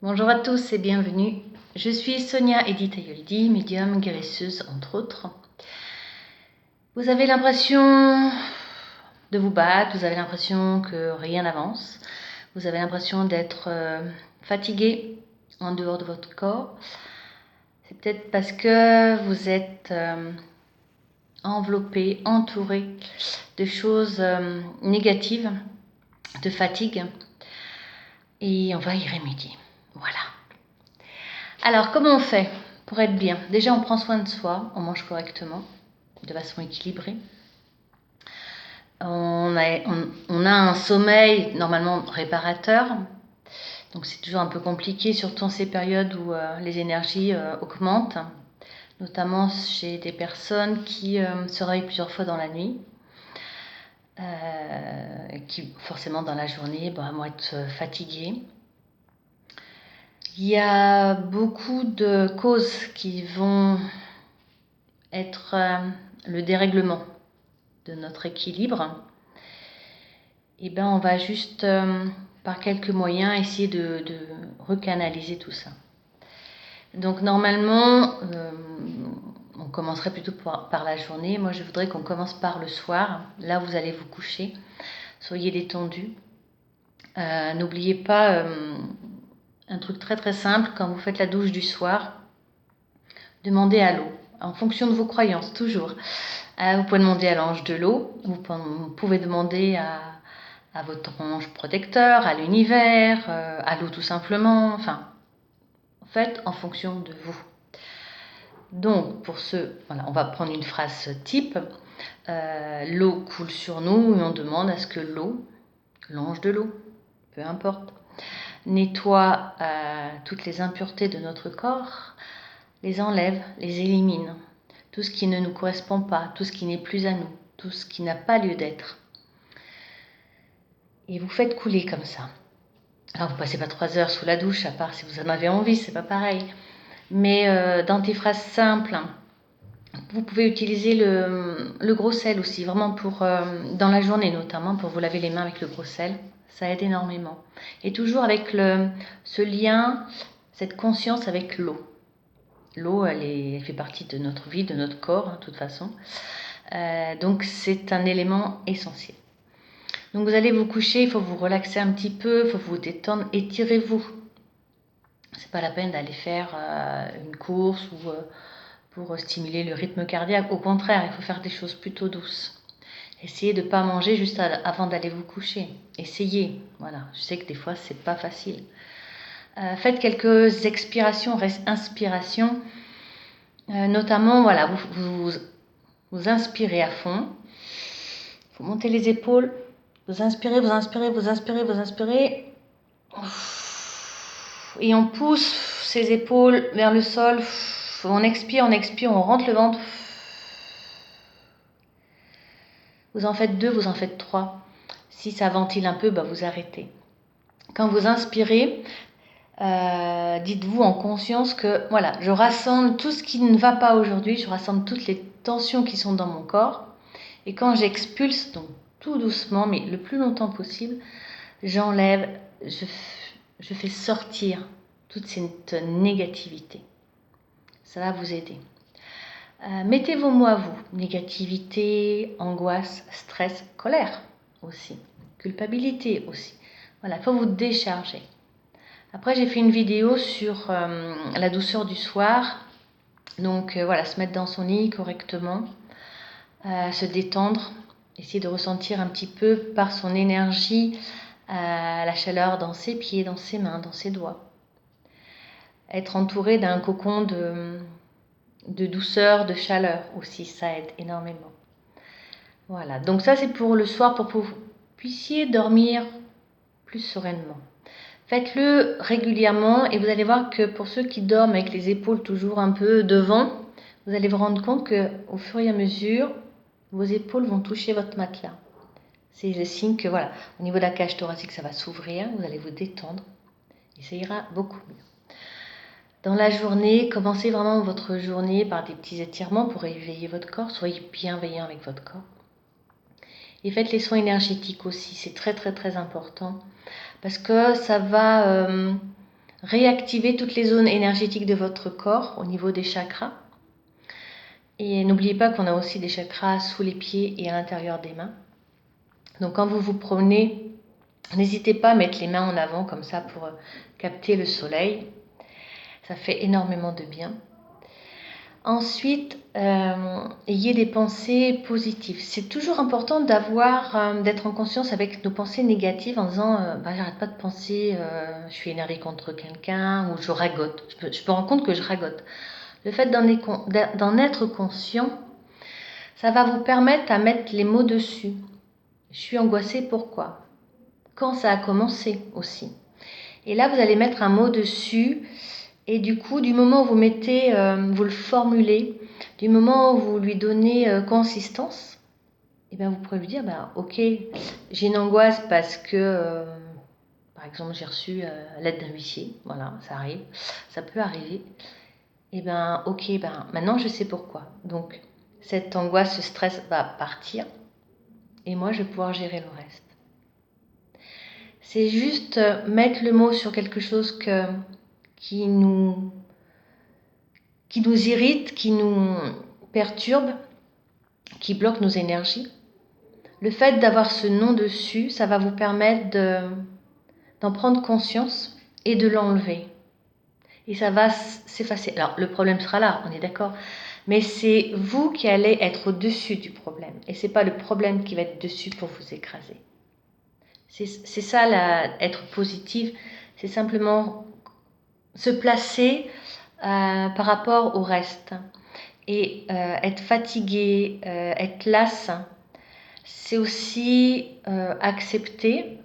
Bonjour à tous et bienvenue. Je suis Sonia Edith Ayoldi, médium guérisseuse entre autres. Vous avez l'impression de vous battre, vous avez l'impression que rien n'avance, vous avez l'impression d'être fatigué en dehors de votre corps. C'est peut-être parce que vous êtes enveloppé, entouré de choses négatives, de fatigue, et on va y remédier. Voilà. Alors, comment on fait pour être bien? Déjà, on prend soin de soi, on mange correctement, de façon équilibrée. On a un sommeil normalement réparateur, donc c'est toujours un peu compliqué, surtout en ces périodes où les énergies augmentent, notamment chez des personnes qui se réveillent plusieurs fois dans la nuit, qui forcément dans la journée vont être fatiguées. Il y a beaucoup de causes qui vont être le dérèglement de notre équilibre. Et ben on va juste par quelques moyens essayer de recanaliser tout ça. Donc normalement on commencerait plutôt par la journée. Moi je voudrais qu'on commence par le soir. Là vous allez vous coucher, soyez détendus. N'oubliez pas un truc très très simple, quand vous faites la douche du soir, demandez à l'eau, en fonction de vos croyances, toujours. Vous pouvez demander à l'ange de l'eau, vous pouvez demander à votre ange protecteur, à l'univers, à l'eau tout simplement, enfin, faites en fonction de vous. Donc, pour ce, voilà, on va prendre une phrase type, l'eau coule sur nous et on demande à ce que l'eau, l'ange de l'eau, peu importe, nettoie toutes les impuretés de notre corps, les enlève, les élimine, tout ce qui ne nous correspond pas, tout ce qui n'est plus à nous, tout ce qui n'a pas lieu d'être. Et vous faites couler comme ça. Alors vous passez pas 3 heures sous la douche, à part si vous en avez envie, c'est pas pareil. Mais dans des phrases simples, vous pouvez utiliser le gros sel aussi, vraiment pour dans la journée notamment, pour vous laver les mains avec le gros sel. Ça aide énormément. Et toujours avec ce lien, cette conscience avec l'eau. L'eau, elle fait partie de notre vie, de notre corps, de toute façon. Donc c'est un élément essentiel. Donc vous allez vous coucher, il faut vous relaxer un petit peu, il faut vous détendre, étirez-vous. C'est pas la peine d'aller faire une course ou pour stimuler le rythme cardiaque. Au contraire, il faut faire des choses plutôt douces. Essayez de ne pas manger juste avant d'aller vous coucher. Essayez. Voilà. Je sais que des fois, c'est pas facile. Faites quelques expirations, inspirations. Notamment, voilà, vous inspirez à fond. Vous montez les épaules. Vous inspirez, vous inspirez, vous inspirez, vous inspirez. Et on pousse ses épaules vers le sol. On expire, on rentre le ventre. Vous en faites 2, vous en faites 3. Si ça ventile un peu, vous arrêtez. Quand vous inspirez, dites-vous en conscience que voilà, je rassemble tout ce qui ne va pas aujourd'hui, je rassemble toutes les tensions qui sont dans mon corps. Et quand j'expulse, donc tout doucement, mais le plus longtemps possible, j'enlève, je fais sortir toute cette négativité. Ça va vous aider. Mettez vos mots à vous. Négativité, angoisse, stress, colère aussi. Culpabilité aussi. Voilà, il faut vous décharger. Après, j'ai fait une vidéo sur la douceur du soir. Donc voilà, se mettre dans son lit correctement, se détendre, essayer de ressentir un petit peu par son énergie la chaleur dans ses pieds, dans ses mains, dans ses doigts. Être entouré d'un cocon de douceur, de chaleur aussi, ça aide énormément. Voilà, donc ça c'est pour le soir, pour que vous puissiez dormir plus sereinement. Faites-le régulièrement et vous allez voir que pour ceux qui dorment avec les épaules toujours un peu devant, vous allez vous rendre compte qu'au fur et à mesure, vos épaules vont toucher votre matelas. C'est le signe que voilà, au niveau de la cage thoracique, ça va s'ouvrir, vous allez vous détendre et ça ira beaucoup mieux. Dans la journée, commencez vraiment votre journée par des petits étirements pour éveiller votre corps. Soyez bienveillant avec votre corps. Et faites les soins énergétiques aussi, c'est très très très important. Parce que ça va réactiver toutes les zones énergétiques de votre corps au niveau des chakras. Et n'oubliez pas qu'on a aussi des chakras sous les pieds et à l'intérieur des mains. Donc quand vous vous promenez, n'hésitez pas à mettre les mains en avant comme ça pour capter le soleil. Ça fait énormément de bien. Ensuite, ayez des pensées positives. C'est toujours important d'être en conscience avec nos pensées négatives en disant j'arrête pas de penser, je suis énervée contre quelqu'un ou je ragote. Je me rends compte que je ragote. Le fait d'en être conscient, ça va vous permettre à mettre les mots dessus. Je suis angoissée, pourquoi? Quand ça a commencé aussi. Et là, vous allez mettre un mot dessus. Et du coup, du moment où vous mettez, vous le formulez, du moment où vous lui donnez consistance, et bien vous pourrez lui dire, ok, j'ai une angoisse parce que, par exemple, j'ai reçu l'aide d'un huissier, voilà, ça arrive, ça peut arriver. Et bien, ok, maintenant je sais pourquoi. Donc, cette angoisse, ce stress va partir, et moi je vais pouvoir gérer le reste. C'est juste mettre le mot sur quelque chose qui nous irrite, qui nous perturbe, qui bloque nos énergies. Le fait d'avoir ce nom dessus, ça va vous permettre d'en prendre conscience et de l'enlever. Et ça va s'effacer. Alors, le problème sera là, on est d'accord. Mais c'est vous qui allez être au-dessus du problème. Et ce n'est pas le problème qui va être dessus pour vous écraser. C'est ça, être positive. C'est simplement se placer par rapport au reste. Et être fatigué, être lasse, c'est aussi accepter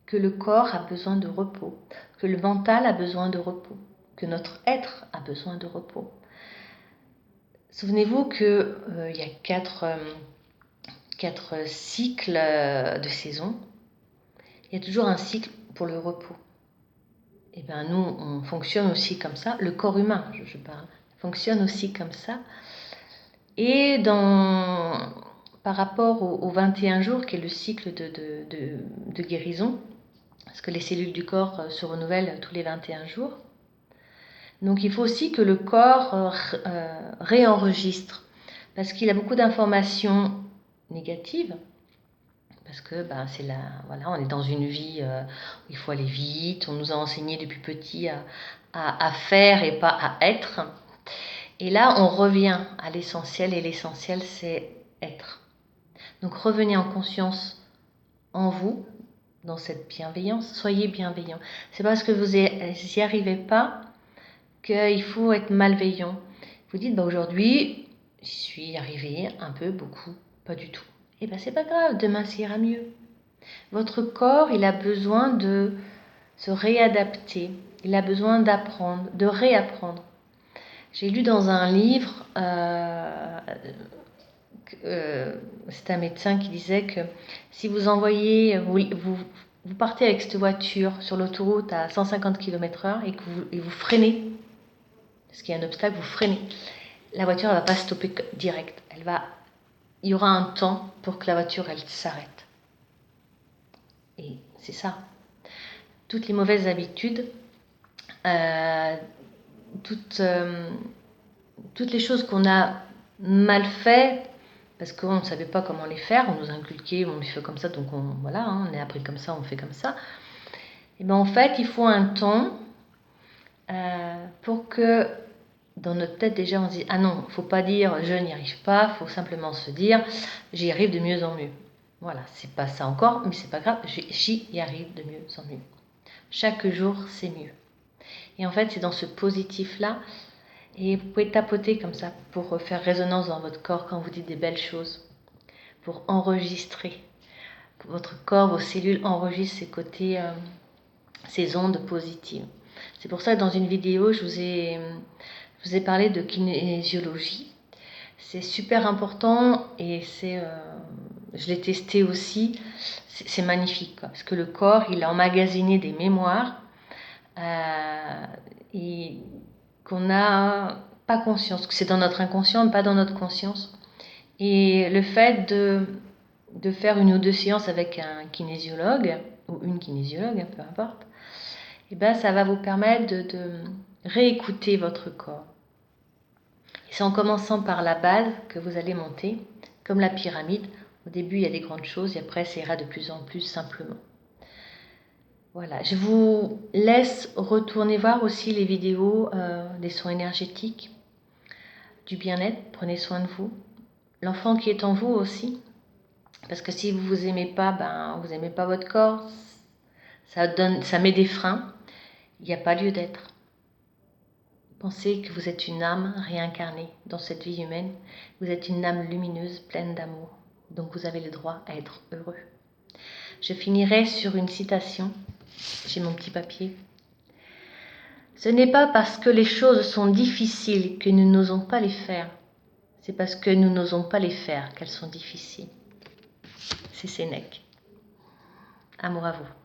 que le corps a besoin de repos, que le mental a besoin de repos, que notre être a besoin de repos. Souvenez-vous qu'il y a quatre cycles de saison. Il y a toujours un cycle pour le repos. Et bien nous, on fonctionne aussi comme ça. Le corps humain, je parle, fonctionne aussi comme ça. Et par rapport aux 21 jours, qui est le cycle de guérison, parce que les cellules du corps se renouvellent tous les 21 jours, donc il faut aussi que le corps réenregistre, parce qu'il a beaucoup d'informations négatives, parce que voilà, on est dans une vie où il faut aller vite, on nous a enseigné depuis petit à faire et pas à être. Et là, on revient à l'essentiel, et l'essentiel, c'est être. Donc revenez en conscience en vous, dans cette bienveillance, soyez bienveillant. C'est parce que vous n'y arrivez pas qu'il faut être malveillant. Vous dites, aujourd'hui, j'y suis arrivé un peu, beaucoup, pas du tout. Et c'est pas grave, demain ça ira mieux. Votre corps, il a besoin de se réadapter, il a besoin d'apprendre, de réapprendre. J'ai lu dans un livre, c'est un médecin qui disait que si vous envoyez, vous partez avec cette voiture sur l'autoroute à 150 km/h et que vous freinez, parce qu'il y a un obstacle, vous freinez, la voiture ne va pas stopper direct. Il y aura un temps pour que la voiture elle s'arrête. Et c'est ça. Toutes les mauvaises habitudes, toutes les choses qu'on a mal fait parce qu'on ne savait pas comment les faire, on nous a inculqué, on les fait comme ça, donc on est appris comme ça, on fait comme ça. Et bien en fait, il faut un temps pour que dans notre tête déjà on se dise, ah non, il ne faut pas dire je n'y arrive pas, il faut simplement se dire j'y arrive de mieux en mieux. Voilà, c'est pas ça encore, mais c'est pas grave, j'y arrive de mieux en mieux. Chaque jour, c'est mieux. Et en fait, c'est dans ce positif-là. Et vous pouvez tapoter comme ça pour faire résonance dans votre corps quand vous dites des belles choses, pour enregistrer. Votre corps, vos cellules enregistrent ces côtés, ces ondes positives. C'est pour ça que dans une vidéo, je vous ai parlé de kinésiologie. C'est super important et je l'ai testé aussi. C'est magnifique, quoi, parce que le corps, il a emmagasiné des mémoires et qu'on n'a pas conscience, que c'est dans notre inconscient, mais pas dans notre conscience. Et le fait de faire une ou deux séances avec un kinésiologue, ou une kinésiologue, peu importe, et ben ça va vous permettre de réécouter votre corps. Et c'est en commençant par la base que vous allez monter, comme la pyramide. Au début, il y a des grandes choses et après, ça ira de plus en plus simplement. Voilà, je vous laisse retourner voir aussi les vidéos des soins énergétiques, du bien-être. Prenez soin de vous. L'enfant qui est en vous aussi. Parce que si vous vous aimez pas, ben, vous n'aimez pas votre corps, ça met des freins. Il n'y a pas lieu d'être. Pensez que vous êtes une âme réincarnée dans cette vie humaine. Vous êtes une âme lumineuse, pleine d'amour. Donc vous avez le droit à être heureux. Je finirai sur une citation. J'ai mon petit papier. Ce n'est pas parce que les choses sont difficiles que nous n'osons pas les faire. C'est parce que nous n'osons pas les faire qu'elles sont difficiles. C'est Sénèque. Amour à vous.